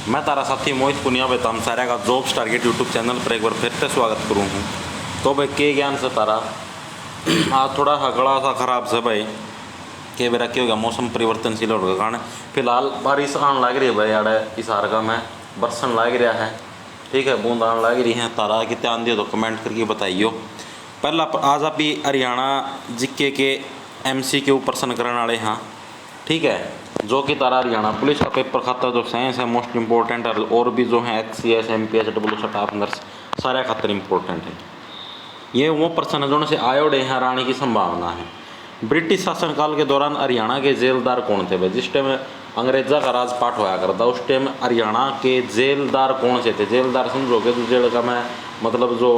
मैं तारा साथी मोहित पुनिया बेताम सारे का जॉब्स टारगेट यूट्यूब चैनल पर एक बार फिर से स्वागत करूँ हूँ। तो भाई के ज्ञान से तारा आज थोड़ा सा गला सा खराब से भाई के मेरा क्या हो गया, मौसम परिवर्तनशील हो गया कारण फिलहाल बारिश आने लग रही है भाई। आड़े इस हार का मैं बरसन लग रहा है, ठीक है, बूंद आने लग रही है। तारा कितने आंधी है तो कमेंट करके बताइयो। पहला आज आप हरियाणा जिक्के के MCQ प्रश्न करने वाले हाँ, ठीक है, जो कि तारा हरियाणा पुलिस का पेपर खाता जो साइंस है मोस्ट इंपॉर्टेंट है, और भी जो है HCS MPS W staff nurse सारे खातर इंपॉर्टेंट है। ये वो प्रश्न है जो से आयोडे हैं रानी की संभावना है। ब्रिटिश शासनकाल के दौरान हरियाणा के जेलदार कौन थे भाई? जिस टाइम अंग्रेजा का राजपाट होया करता उस टाइम हरियाणा के जेलदार कौन से थे? जेलदार समझोगे तो जेल का मैं मतलब जो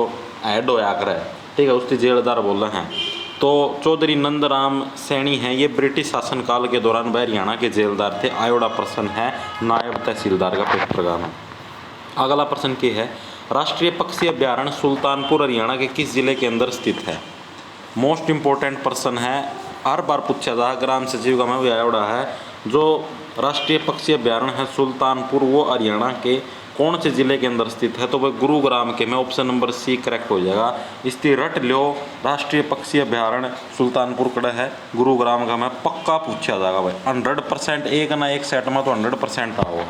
हेड होया करे, ठीक है, उसकी जेलदार बोल रहे हैं। तो चौधरी नंदराम सैनी हैं, ये ब्रिटिश शासनकाल के दौरान वह हरियाणा के जेलदार थे। आयोडा प्रश्न है नायब तहसीलदार का पेपर का नाम। अगला प्रश्न क्या है? राष्ट्रीय पक्षी अभ्यारण्य सुल्तानपुर हरियाणा के किस जिले के अंदर स्थित है? मोस्ट इम्पोर्टेंट प्रश्न है, हर बार पूछा जा। ग्राम सचिव का मैं भी आयोडा है। जो राष्ट्रीय पक्षी अभ्यारण्य है सुल्तानपुर वो हरियाणा के कौन से जिले के अंदर स्थित है? तो वह गुरुग्राम के में ऑप्शन नंबर C करेक्ट हो जाएगा। इसकी रट लो, राष्ट्रीय पक्षी अभ्यारण्य सुल्तानपुर कड़ा है गुरुग्राम का मैं पक्का पूछा जाएगा भाई 100%। एक ना एक सेट में तो 100% आओ।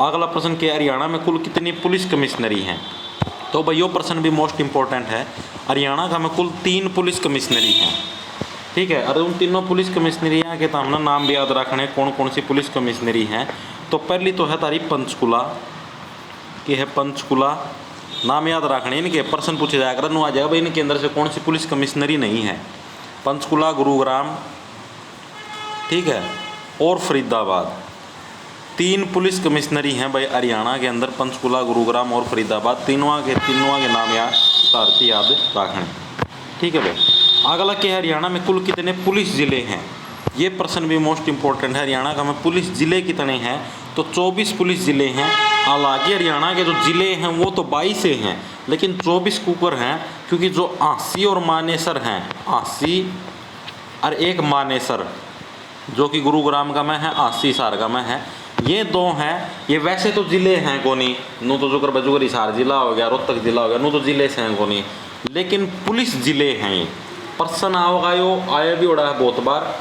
अगला प्रश्न क्या? हरियाणा में कुल कितनी पुलिस कमिश्नरी हैं? तो भाई यो प्रश्न भी मोस्ट इंपॉर्टेंट है। हरियाणा का में कुल 3 पुलिस कमिश्नरी हैं, ठीक है। अरे उन तीनों पुलिस कमिश्नरियाँ के तो हमने नाम भी याद रखने कौन कौन सी पुलिस कमिश्नरी हैं। तो पहली तो है तारी पंचकुला की है, पंचकुला नाम याद रखने। इनके प्रश्न पूछे जाएगा नु आ जाएगा भाई इनके अंदर से कौन सी पुलिस कमिश्नरी नहीं है। पंचकुला, गुरुग्राम, ठीक है, और फरीदाबाद 3 पुलिस कमिश्नरी हैं भाई हरियाणा के अंदर। पंचकुला, गुरुग्राम और फरीदाबाद तीनों के नाम याद रखने, ठीक है भाई। अगला क्या है? हरियाणा में कुल कितने पुलिस ज़िले हैं? ये प्रश्न भी मोस्ट इंपॉर्टेंट है। हरियाणा का में पुलिस ज़िले कितने हैं? तो 24 पुलिस ज़िले हैं। हालांकि हरियाणा के जो ज़िले हैं वो तो 22 हैं, लेकिन 24 कुकर हैं क्योंकि जो आसी और मानेसर हैं, आसी और एक मानेसर जो कि गुरुग्राम का में है, आसी सार का में है, ये 2 हैं। ये वैसे तो ज़िले हैं कोनी, नू तो जुगर बजुगर हिसार जिला हो गया, रोहतक जिला हो गया, नू तो ज़िले से हैं कोनी, लेकिन पुलिस ज़िले हैं ये। प्रश्न आओगा यो आया भी उड़ा है बहुत बार,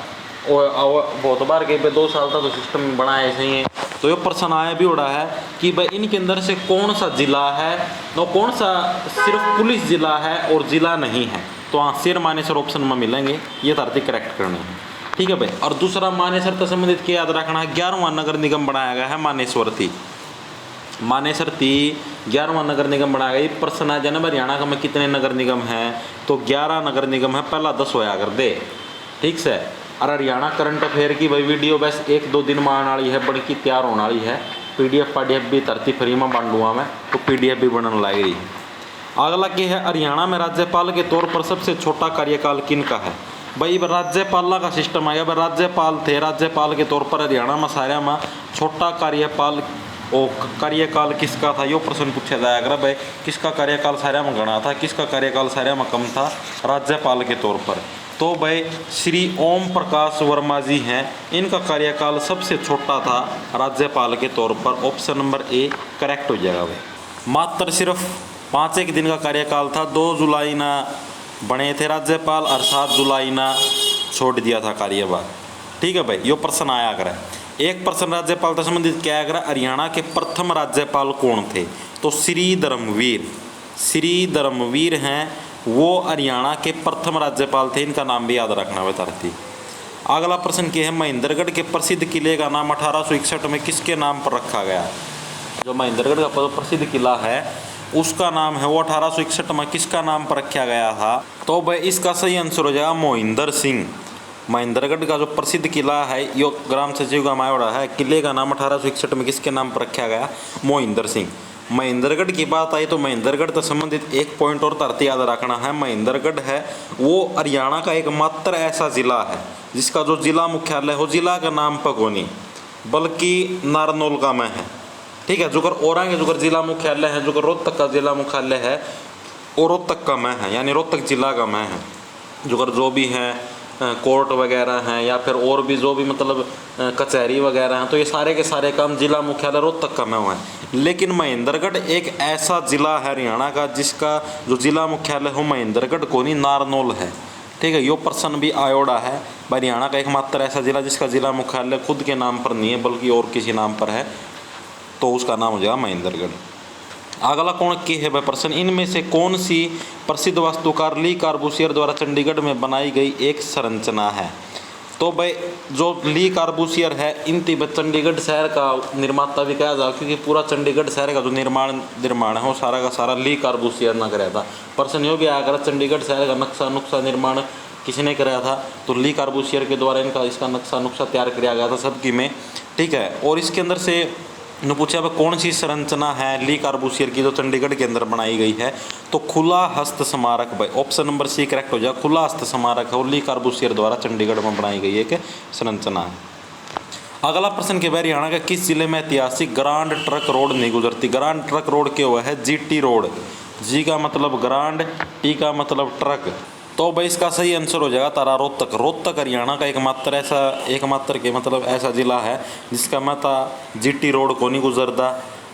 और बहुत बार के पे 2 साल तक तो सिस्टम बनाया ऐसे ही है। तो ये प्रश्न आया भी उड़ा है कि भाई इनके अंदर से कौन सा जिला है और कौन सा सिर्फ पुलिस जिला है और जिला नहीं है। तो हाँ, सिर मानेसर ऑप्शन में मिलेंगे, ये धरती करेक्ट करनी है, ठीक है भाई। और दूसरा मानेसर से संबंधित क्या याद रखना है? 11वां नगर निगम बनाया गया है मानेसर थी 11वां नगर निगम बनाया गया। ये प्रश्न है जन हरियाणा का में कितने नगर निगम हैं? तो 11 नगर निगम है, पहला 10 होया कर दे, ठीक से। और हरियाणा करंट अफेयर की भाई वीडियो बस 1-2 दिन में आने वाली है, बन की तैयार होने वाली है। PDF भी धरती फ्री में बांट दूंगा मैं, तो PDF भी बनने लग रही है। अगला क्या है? हरियाणा में राज्यपाल के तौर पर सबसे छोटा कार्यकाल किन का है? भाई राज्यपाल का सिस्टम आया भाई, राज्यपाल थे, राज्यपाल के तौर पर हरियाणा में सारे में छोटा कार्यकाल किसका था? यो प्रश्न पूछा जाएगा भाई, किसका कार्यकाल सारे में गणा था, किसका कार्यकाल सारे में कम था राज्यपाल के तौर पर? तो भाई श्री ओम प्रकाश वर्मा जी हैं, इनका कार्यकाल सबसे छोटा था राज्यपाल के तौर पर। ऑप्शन नंबर A करेक्ट हो जाएगा भाई। मात्र सिर्फ 5 दिन का कार्यकाल था, 2 जुलाई ना बने थे राज्यपाल और 7 जुलाई ना छोड़ दिया था कार्यभार, ठीक है भाई। यो प्रश्न आया करे। एक प्रश्न राज्यपाल से संबंधित क्या आया? हरियाणा के प्रथम राज्यपाल कौन थे? तो श्री धर्मवीर हैं, वो हरियाणा के प्रथम राज्यपाल थे। इनका नाम भी याद रखना है धरती। अगला प्रश्न क्या है? महेंद्रगढ़ के प्रसिद्ध किले का नाम 1861 में किसके नाम पर रखा गया? जो महेंद्रगढ़ का प्रसिद्ध किला है उसका नाम है वो 1861 में किसका नाम पर रखा गया था? तो भाई इसका सही आंसर हो जाएगा मोहिंदर सिंह। महेंद्रगढ़ का जो प्रसिद्ध किला है यो ग्राम सचिव का मायोड़ा है, किले का नाम 1861 में किसके नाम पर रखा गया? मोहिंदर सिंह। महेंद्रगढ़ की बात आई तो महेंद्रगढ़ से संबंधित एक पॉइंट और धरती याद रखना है। महेंद्रगढ़ है वो हरियाणा का एकमात्र ऐसा जिला है जिसका जो जिला मुख्यालय हो जिला का नाम पगोनी बल्कि नारनौल का में है, ठीक है। जोकर औरंग जोकर जिला मुख्यालय है, जोकर रोहतक का जिला मुख्यालय है और रोहतक का में है, यानी रोहतक जिला का में है। जोकर जो भी है कोर्ट वगैरह हैं या फिर और भी जो भी मतलब कचहरी वगैरह हैं, तो ये सारे के सारे काम जिला मुख्यालय रोहतक का में हुआ है। लेकिन महेंद्रगढ़ एक ऐसा ज़िला है हरियाणा का जिसका जो जिला मुख्यालय हो महेंद्रगढ़ को नहीं नारनौल है। ठीक है, यो प्रश्न भी आयोड़ा है। हरियाणा का एकमात्र ऐसा जिला जिसका जिला मुख्यालय खुद के नाम पर नहीं है बल्कि और किसी नाम पर है, तो उसका नाम हो जाएगा महेंद्रगढ़। अगला कौन के है वह प्रश्न, इनमें से कौन सी प्रसिद्ध वास्तुकार ली कार्बूसियर द्वारा चंडीगढ़ में बनाई गई एक संरचना है। तो भाई जो ली कार्बूसियर है इन चंडीगढ़ शहर का निर्माता भी कहा जाए, क्योंकि पूरा चंडीगढ़ शहर का जो निर्माण है वो सारा का सारा ली कार्बूसियर ने कराया था। प्रश्न यो भी आया अगर चंडीगढ़ शहर का नक्शा निर्माण किसने कराया था, तो ली कार्बूसियर के द्वारा इसका नक्शा तैयार किया गया था सबकी में। ठीक है, और इसके अंदर से ने पूछा भाई कौन सी संरचना है ली कार्बूसियर की जो चंडीगढ़ के अंदर बनाई गई है, तो खुला हस्त स्मारक। भाई ऑप्शन नंबर सी करेक्ट हो जाए, खुला हस्त स्मारक है और ली कार्बूसियर द्वारा चंडीगढ़ में बनाई गई एक संरचना है। अगला प्रश्न के हरियाणा के किस जिले में ऐतिहासिक ग्रांड ट्रक रोड नहीं गुजरती। ग्रांड ट्रक रोड के हुआ है जीटी रोड, जी का मतलब ग्रांड, टी का मतलब ट्रक। तो भाई इसका सही आंसर हो जाएगा तारा रोहतक। रोहतक हरियाणा का एकमात्र के मतलब ऐसा जिला है जिसका मता जीटी रोड को नहीं गुजरता।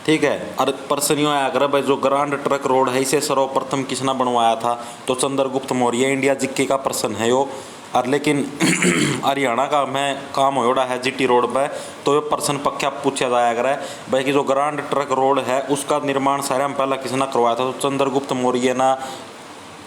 ठीक है, और प्रश्न यूँ आया कर भाई जो ग्रांड ट्रक रोड है इसे सर्वप्रथम किसने बनवाया था, तो चंद्रगुप्त मौर्य। इंडिया जिक्के का प्रश्न है यो, और लेकिन हरियाणा का मैं काम होड़ा है जीटी रोड पर, तो ये प्रश्न पक्का पूछा जाया कर भाई कि जो ग्रांड ट्रक रोड है उसका निर्माण सारे में पहला किसने करवाया था, तो चंद्रगुप्त मौर्य ने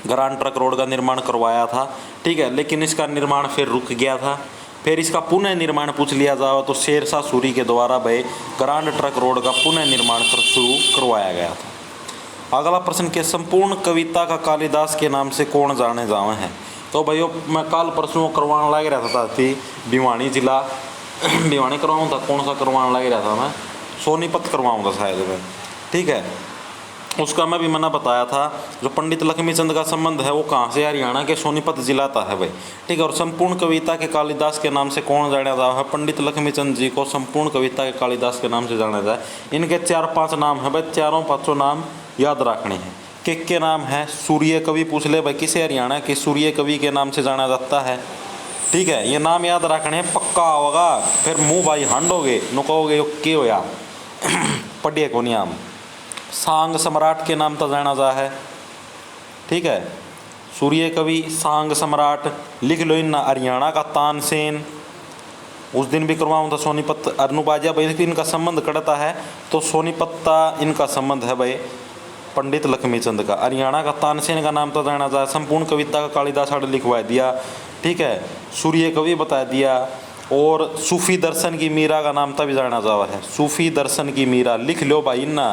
ग्रांड ट्रक रोड का निर्माण करवाया था। ठीक है, लेकिन इसका निर्माण फिर रुक गया था। फिर इसका पुनः निर्माण पूछ लिया जाए तो शेरशाह सूरी के द्वारा भाई ग्रांड ट्रक रोड का पुनः निर्माण शुरू करवाया गया था। अगला प्रश्न के संपूर्ण कविता का कालिदास के नाम से कौन जाने जावे हैं। तो भाई मैं काल परसों करवाने लग रहा था भिवानी जिला भिवानी करवाऊँ था, कौन सा करवाने लग रहा था मैं, सोनीपत करवाऊँ था शायद मैं। ठीक है, उसका मैं भी मैंने बताया था जो पंडित लक्ष्मीचंद का संबंध है वो कहाँ से, हरियाणा के सोनीपत जिला था है भाई। ठीक है, और संपूर्ण कविता के कालिदास के नाम से कौन जाना जाता है, पंडित लक्ष्मीचंद जी को संपूर्ण कविता के कालिदास के नाम से जाना जाए। इनके 4-5 नाम है भाई, 4-5 नाम याद रखने हैं। के नाम है सूर्य कवि, पूछ ले भाई किसे हरियाणा के सूर्य कवि के नाम से जाना जाता है। ठीक है, ये नाम याद रखने हैं, पक्का होगा फिर मुँह भाई हांडोगे न कहोगे के होया पढ़िए को नियम। सांग सम्राट के नाम तो जाना जा है। ठीक है, सूर्य कवि सांग सम्राट लिख लो। इन हरियाणा का तानसेन उस दिन भी करवाऊँ था सोनीपत अरनुबाजा भाई, इनका संबंध कड़ता है तो सोनीपत्ता इनका संबंध है भाई पंडित लक्ष्मीचंद का। हरियाणा का तानसेन का नाम तो जाना जा, संपूर्ण कविता का कालिदास आड़ लिखवा दिया। ठीक है, सूर्य कवि बता दिया, और सूफी दर्शन की मीरा का नाम तो भी जाना जावा है। सूफी दर्शन की मीरा लिख लो भाई ना,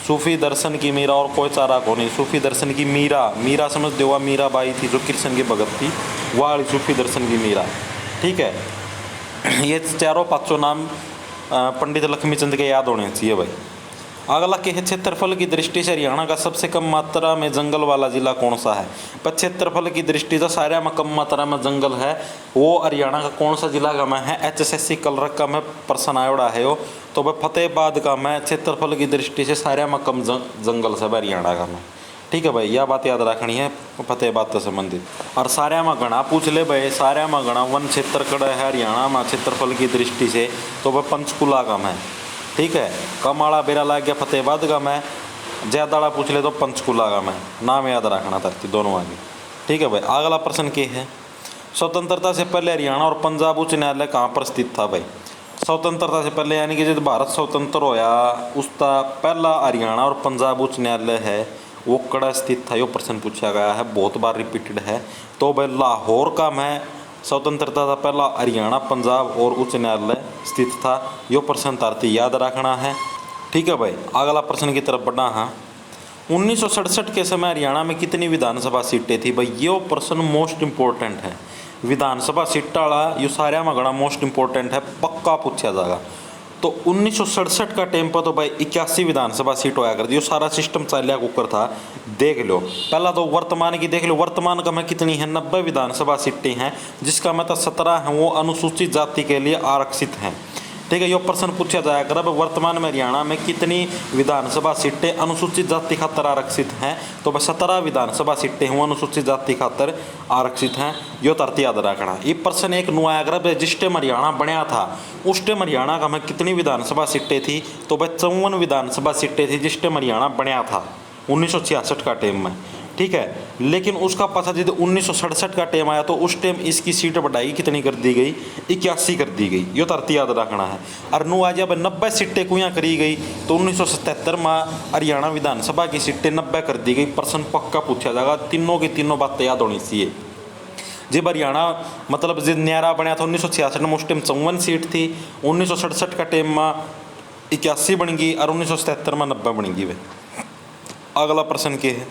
सूफी दर्शन की मीरा, और कोई चारा को नहीं। सूफी दर्शन की मीरा समझ दो, मीरा बाई थी जो कृष्ण की भगत थी, वह वाली सूफी दर्शन की मीरा। ठीक है, ये 4-5 नाम पंडित लक्ष्मीचंद के याद होने चाहिए भाई। अगला के है क्षेत्रफल की दृष्टि से हरियाणा का सबसे कम मात्रा में जंगल वाला जिला कौन सा है। पर क्षेत्रफल की दृष्टि से सारे में कम मात्रा में जंगल है वो हरियाणा का कौन सा जिला का मैं है, HSSC कलरक का मैं प्रश्न आयोड़ा है वो, तो भाई फतेहाबाद का मैं क्षेत्रफल की दृष्टि से सारे में कम जंगल से हरियाणा का मैं। ठीक है भाई, यह बात याद रखनी है फतेहाबाद से संबंधित। और सारे में गणा पूछ ले भाई, सारे में गणा वन क्षेत्र कड़ा है हरियाणा में क्षेत्रफल की दृष्टि से, तो भाई पंचकुला का मैं। ठीक है, कम आड़ा बेरा लग गया फतेहाबाद का मैं, ज़्यादा पूछ ले तो पंचकुला का मैं, नाम याद रखना धरती दोनों आगे। ठीक है भाई, अगला प्रश्न के है स्वतंत्रता से पहले हरियाणा और पंजाब उच्च न्यायालय कहाँ पर स्थित था भाई। स्वतंत्रता से पहले यानी कि जब भारत स्वतंत्र होया उसका पहला हरियाणा और पंजाब उच्च न्यायालय है वो कड़ा स्थित था, यो प्रश्न पूछा गया है, बहुत बार रिपीटेड है। तो भाई लाहौर का मैं स्वतंत्रता था पहला हरियाणा पंजाब और उच्च न्यायालय स्थित था, यो प्रश्न तारती याद रखना है। ठीक है भाई, अगला प्रश्न की तरफ बढ़ना है। 1967 के समय हरियाणा में कितनी विधानसभा सीटें थी भाई, यो प्रश्न मोस्ट इम्पोर्टेंट है। विधानसभा सीट वाला यो सारे में घना मोस्ट इम्पोर्टेंट है, पक्का पूछा जाएगा। तो 1967 का टाइम पर तो भाई 81 विधानसभा सीट होया करती, सारा सिस्टम चालिया कुकर था। देख लो पहला तो वर्तमान की देख लो, वर्तमान का मैं कितनी है 90 विधानसभा सीटें हैं, जिसका मतलब 17 हैं वो अनुसूचित जाति के लिए आरक्षित हैं। ठीक है। यो प्रश्न पूछा जाया कर वर्तमान में हरियाणा में कितनी विधानसभा सीटें अनुसूचित जाति खातर आरक्षित हैं। तो बस 17 विधानसभा सीटें हुआ अनुसूचित जाति खातर आरक्षित हैं। यो तरती याद रखना। ये प्रश्न एक नु आया कर जिस टाइम हरियाणा बनया था उस टाइम हरियाणा का में कितनी विधानसभा सीटें थी। तो भाई 54 विधानसभा सीटें थी जिस टाइम हरियाणा बनया था 1966 का टाइम में, ठीक है। लेकिन उसका पता जब 1967 का टाइम आया तो उस टाइम इसकी सीट बढ़ाई कितनी कर दी गई, 81 कर दी गई। यो तरती याद रखना है। और नु आज अब 90 सीटें कुया करी गई तो 1977 में हरियाणा विधानसभा की सीटें 90 कर दी गई। प्रश्न पक्का पूछा जाएगा, तीनों की तीनों बातें याद होनी चाहिए। जब हरियाणा मतलब जब न्यारा बनया था 1966 में उस टाइम 54 सीट थी, 1967 का टाइम में 81 बन गई और 1977 में 90 बन गई। अगला प्रश्न क्या है,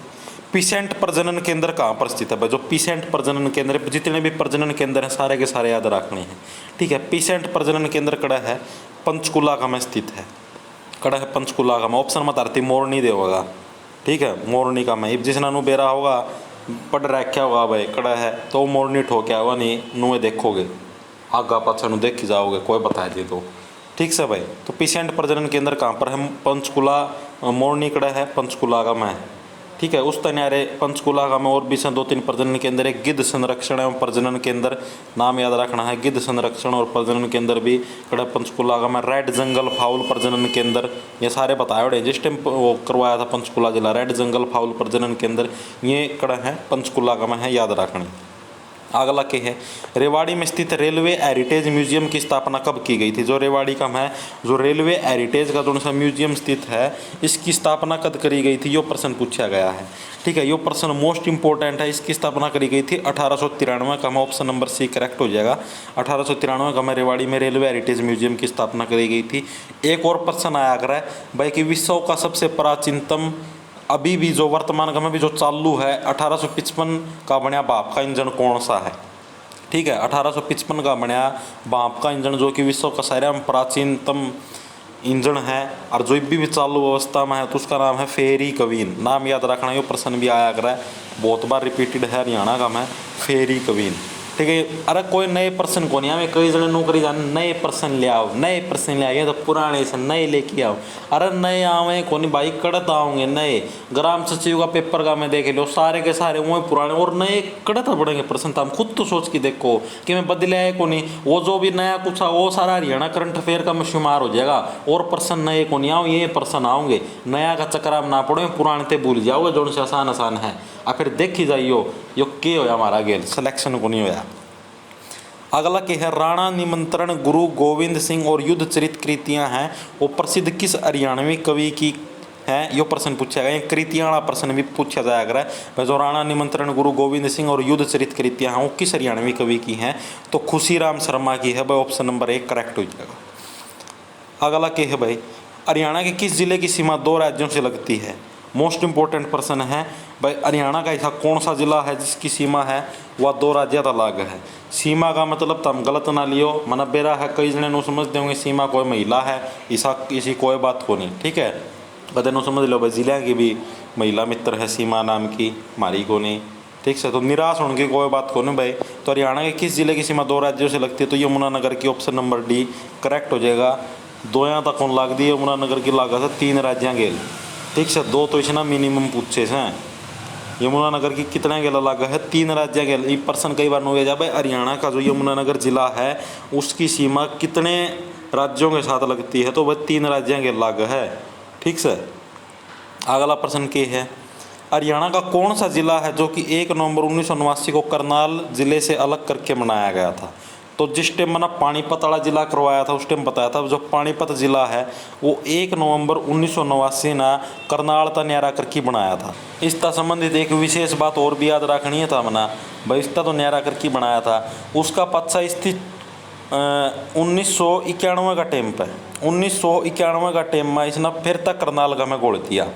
पीसेंट प्रजनन केंद्र कहाँ पर स्थित है। जो पीसेंट प्रजनन केंद्र, जितने भी प्रजनन केंद्र हैं सारे के सारे याद रखने हैं, ठीक है। पीसेंट प्रजनन केंद्र कड़ा है पंचकुला का में स्थित है। कड़ा है पंचकुला का में। ऑप्शन मत आती मोरनी देगा, ठीक है। मोरनी का में जिसना नु बेरा होगा पढ़ रखा होगा भाई कड़ा है तो मोरनी ठोक्या हुआ नहीं नुए देखोगे आगा पाछा नु देख जाओगे कोई बताए दे तो, ठीक से भाई। तो पीसेंट प्रजनन केंद्र कहाँ पर है, पंचकुला मोरनी कड़ा है पंचकुला का में, ठीक है। उस तनियारे पंचकुला का में और भी 2-3 प्रजनन केंद्र है। गिद्ध संरक्षण एवं प्रजनन केंद्र नाम याद रखना है। गिद्ध संरक्षण और प्रजनन केंद्र भी कड़ा पंचकुला का में। रेड जंगल फाउल प्रजनन केंद्र ये सारे बताए हुए जिस टाइम वो करवाया था पंचकुला जिला। रेड जंगल फाउल प्रजनन केंद्र ये कड़ा है पंचकुला का में है, याद रखनी। अगला के है, रेवाड़ी में स्थित रेलवे हेरिटेज म्यूजियम की स्थापना कब की गई थी। जो रेवाड़ी का है जो रेलवे हेरिटेज का जो सा म्यूजियम स्थित है इसकी स्थापना कब करी गई थी, यो प्रश्न पूछा गया है, ठीक है। यो प्रश्न मोस्ट इंपॉर्टेंट है। इसकी स्थापना करी गई थी 1893 का में। ऑप्शन नंबर सी करेक्ट हो जाएगा। 1893 का में रेवाड़ी में रेलवे हेरिटेज म्यूजियम की स्थापना करी गई थी। एक और प्रश्न आया कर भाई कि विश्व का सबसे प्राचीनतम अभी भी जो वर्तमान में भी जो चालू है 1855 का बनया भाप का इंजन कौन सा है, ठीक है। 1855 का बनया भाप का इंजन जो कि विश्व का सारे में प्राचीनतम इंजन है और जो भी चालू अवस्था में है तो उसका नाम है फेरी कवीन। नाम याद रखना। ये प्रश्न भी आया कर बहुत बार रिपीटेड है हरियाणा का में फेरी कवीन, ठीक है। अरे कोई नए प्रश्न को नहीं हमें कई जने नौकरी जाने नए प्रश्न ले आओ, नए प्रश्न ले आइए तो पुराने से नए लेके आओ। अरे नए आवे को नहीं भाई कड़त आओगे नए। ग्राम सचिव का पेपर का मैं देख लो सारे के सारे वो पुराने और नए कड़त बढ़ेंगे प्रश्न। तो हम खुद तो सोच के देखो कि मैं बदले आए को नहीं। वो जो भी नया कुछ वो सारा हरियाणा करंट अफेयर का में शुमार हो जाएगा और प्रश्न नए को नहीं आओ ये प्रश्न आओगे। नया का चक्कर आप ना पड़ो पुराने ते भूल जाओगे जो से आसान आसान है। और फिर देखी जाइयो यो के हो हमारा गेल सिलेक्शन को नहीं होया। अगला के है, राणा निमंत्रण गुरु गोविंद सिंह और युद्ध चरित कृतियाँ हैं वो प्रसिद्ध किस हरियाणवी कवि की हैं। यो प्रश्न पूछा गया। कृतियाँ वाला प्रश्न भी पूछा जाया कर है। जो राणा निमंत्रण गुरु गोविंद सिंह और युद्ध चरित कृतियाँ हैं वो किस हरियाणवी कवि की हैं। तो खुशीराम शर्मा की है भाई। ऑप्शन नंबर 1 करेक्ट हो जाएगा। अगला के है भाई, हरियाणा के किस जिले की सीमा 2 राज्यों से लगती है। मोस्ट इंपॉर्टेंट प्रश्न है भाई। हरियाणा का ऐसा कौन सा जिला है जिसकी सीमा है वह 2 राज्य अलग है। सीमा का मतलब तुम गलत ना लियो मन बेरा है कई जने नु समझते होंगे सीमा कोई महिला है ऐसा किसी कोई बात को नहीं, ठीक है। बदे नु समझ लो भाई जिले की भी महिला मित्र है सीमा नाम की मारी को नहीं, ठीक से। तो निराश होने की कोई बात को नहीं भाई। तो हरियाणा के किस जिले की सीमा 2 राज्यों से लगती है तो यमुनानगर की। ऑप्शन नंबर डी करेक्ट हो जाएगा। 2 यहाँ तक कौन लाग दी यमुनानगर की लागत है 3 राज्य गेल, ठीक से। 2 तो इसना मिनिमम पूछे से यमुनानगर की कितना गेला लागा है 3 राज्य गेल। ये प्रश्न कई बार हो जा भाई हरियाणा का जो यमुनानगर जिला है उसकी सीमा कितने राज्यों के साथ लगती है तो वह 3 राज्य गेल लागा है, ठीक से। अगला प्रश्न के है, हरियाणा का कौन सा जिला है जो कि 1 नवंबर 1989 को करनाल जिले से अलग करके बनाया गया था। तो जिस टाइम मैंने पानीपत वाला जिला करवाया था उस टाइम बताया था जो पानीपत जिला है वो 1 नवंबर 1989 ना करनाल ता न्यारा करके बनाया था। इसका संबंधित एक विशेष बात और भी याद रखनी है था मना भाई इसका तो न्यारा करके बनाया था। उसका पच्चा स्थित 1991 का टाइम पे 1991 का टाइम में इसने फिर तक करनाल का में गोल दिया।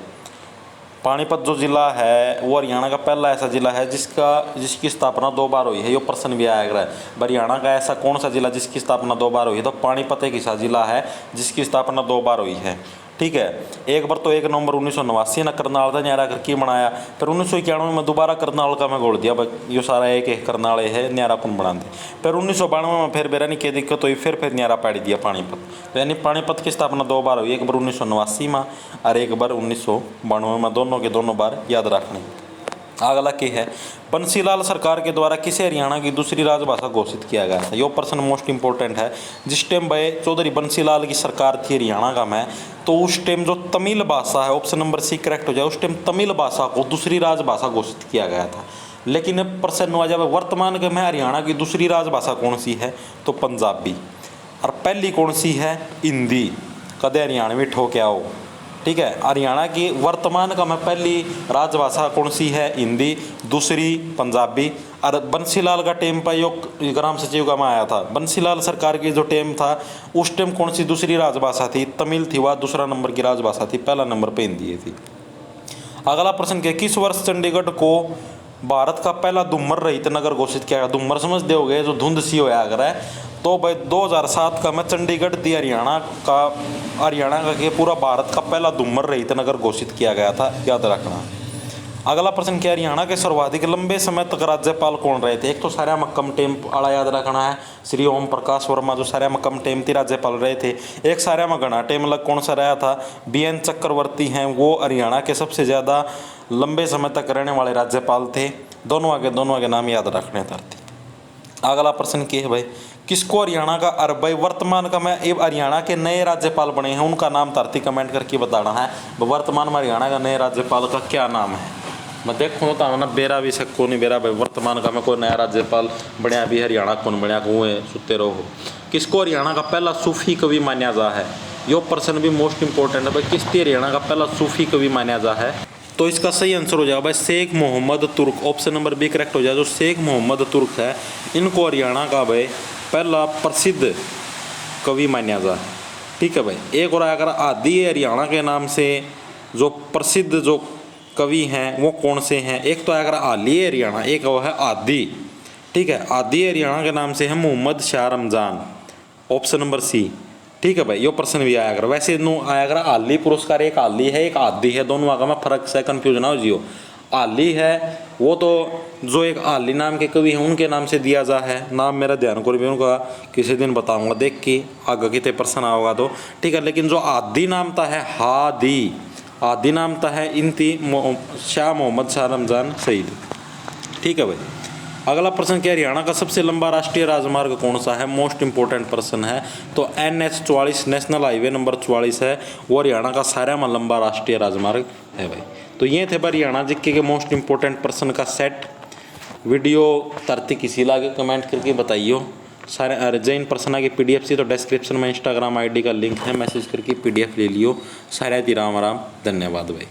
पानीपत जो जिला है वो हरियाणा का पहला ऐसा जिला है जिसकी स्थापना 2 बार हुई है। ये प्रश्न भी आया है हरियाणा का ऐसा कौन सा जिला जिसकी स्थापना 2 बार हुई है तो पानीपत एक ऐसा जिला है जिसकी स्थापना 2 बार हुई है, ठीक है। एक बार तो 1 नवंबर 1989 ने करनाल का न्यारा करके बनाया, फिर 1991 में दोबारा करनाल का मैं गोल दिया भाई यो सारा एक एक करनाल है न्यारा कौन बनाते। फिर 1992 में फिर बेरा नहीं क्या दिक्कत हुई, फिर न्यारा पाड़ी दिया पानीपत। तो यानी पानीपत की स्थापना 2 बार हुई, एक बार 1989 में और एक बार 1992 में, दोनों के दोनों बार याद रखने। अगला क्या है, बंसीलाल सरकार के द्वारा किसे हरियाणा की दूसरी राजभाषा घोषित किया गया था। यो प्रश्न मोस्ट इंपॉर्टेंट है। जिस टाइम भाई चौधरी बंसीलाल की सरकार थी हरियाणा का में, तो उस टाइम जो तमिल भाषा है, ऑप्शन नंबर सी करेक्ट हो जाए, उस टाइम तमिल भाषा को दूसरी राजभाषा घोषित किया गया था। लेकिन प्रश्न हुआ जब वर्तमान के में हरियाणा की दूसरी राजभाषा कौन सी है, तो पंजाबी। और पहली कौन सी है, हिंदी। कदे हरियाणवी ठोक आओ, ठीक है। हरियाणा की वर्तमान का में पहली राजभाषा कौन सी है, हिंदी, दूसरी पंजाबी। और बंसीलाल का टेम पर योग ग्राम सचिव का में आया था, बंसीलाल सरकार की जो टेम था उस टेम कौन सी दूसरी राजभाषा थी, तमिल थी, वह दूसरा नंबर की राजभाषा थी, पहला नंबर पे हिंदी थी। अगला प्रश्न क्या, किस वर्ष चंडीगढ़ को भारत का पहला धूमर रहित नगर घोषित किया गया। धूमर समझते हो गए, जो धुंध सी होया अगर है, तो भाई 2007 का में चंडीगढ़ थी हरियाणा का के पूरा भारत का पहला धूमर रहित नगर घोषित किया गया था, याद रखना। अगला प्रश्न क्या, हरियाणा के सर्वाधिक लंबे समय तक राज्यपाल कौन रहे थे। एक तो सारे मक्कम टेम वाला याद रखना है, श्री ओम प्रकाश वर्मा जो सारे मक्कम टेम थी राज्यपाल रहे थे। एक सारे में घना टेम अलग कौन सा रहा था, BN चक्रवर्ती हैं, वो हरियाणा के सबसे ज़्यादा लंबे समय तक रहने वाले राज्यपाल थे। दोनों आगे नाम याद रखने थे। अगला प्रश्न क्या है भाई, किसको हरियाणा का और भाई वर्तमान का में हरियाणा के नए राज्यपाल बने हैं उनका नाम धरती कमेंट करके बताना है। वर्तमान में हरियाणा का नए राज्यपाल का क्या नाम है। मैं देखूँ तो ना बेरा भी सको नहीं बेरा भाई वर्तमान का में कोई नया राज्यपाल बनया भी हरियाणा कौन बनया कुएँ सुते रहो। किसको हरियाणा का पहला सूफी कवि माना जा है, यो प्रश्न भी मोस्ट इंपॉर्टेंट है भाई, किसकी हरियाणा का पहला सूफी कवि माना जा है। तो इसका सही आंसर हो जाएगा भाई शेख मोहम्मद तुर्क, ऑप्शन नंबर बी करेक्ट हो जाए। जो शेख मोहम्मद तुर्क है, इनको हरियाणा का भाई पहला प्रसिद्ध कवि माना जा, ठीक है भाई। एक और अगर आदि हरियाणा के नाम से जो प्रसिद्ध जो कवि हैं वो कौन से हैं, एक तो अगर आली हरियाणा, एक वो है आदि, ठीक है। आदि हरियाणा के नाम से है Mohammad Shah Ramzan, option number C, ठीक है भाई। यो प्रश्न भी आया अगर, वैसे नो आया अगर आली पुरस्कार, एक आली है एक आदि है, दोनों आगे में फर्क से कन्फ्यूजन हो जियो। आली है वो तो जो एक आली नाम के कवि हैं उनके नाम से दिया जा है, नाम मेरा ध्यान को भी उनका किसी दिन बताऊंगा देख के आगे कितने प्रश्न आओगा तो, ठीक है। लेकिन जो आदि नाम था है हादी, आदि नाम था है इनती शाह मोहम्मद शाह रमजान शहीद, ठीक है भाई। अगला प्रश्न क्या, हरियाणा का सबसे लंबा राष्ट्रीय राजमार्ग कौन सा है, मोस्ट इंपॉर्टेंट प्रश्न है। तो NH 44 नेशनल हाईवे नंबर 44 है, वो हरियाणा का सारा में लंबा राष्ट्रीय राजमार्ग है भाई। तो ये थे हरियाणा जिक्के के मोस्ट इंपॉर्टेंट प्रश्न का सेट। वीडियो तरती किसी लागे कमेंट करके बताइयो। सारे जैन प्रश्न की PDF सी तो डिस्क्रिप्शन में Instagram ID का लिंक है, मैसेज करके PDF ले लियो। सारे राम राम, धन्यवाद भाई।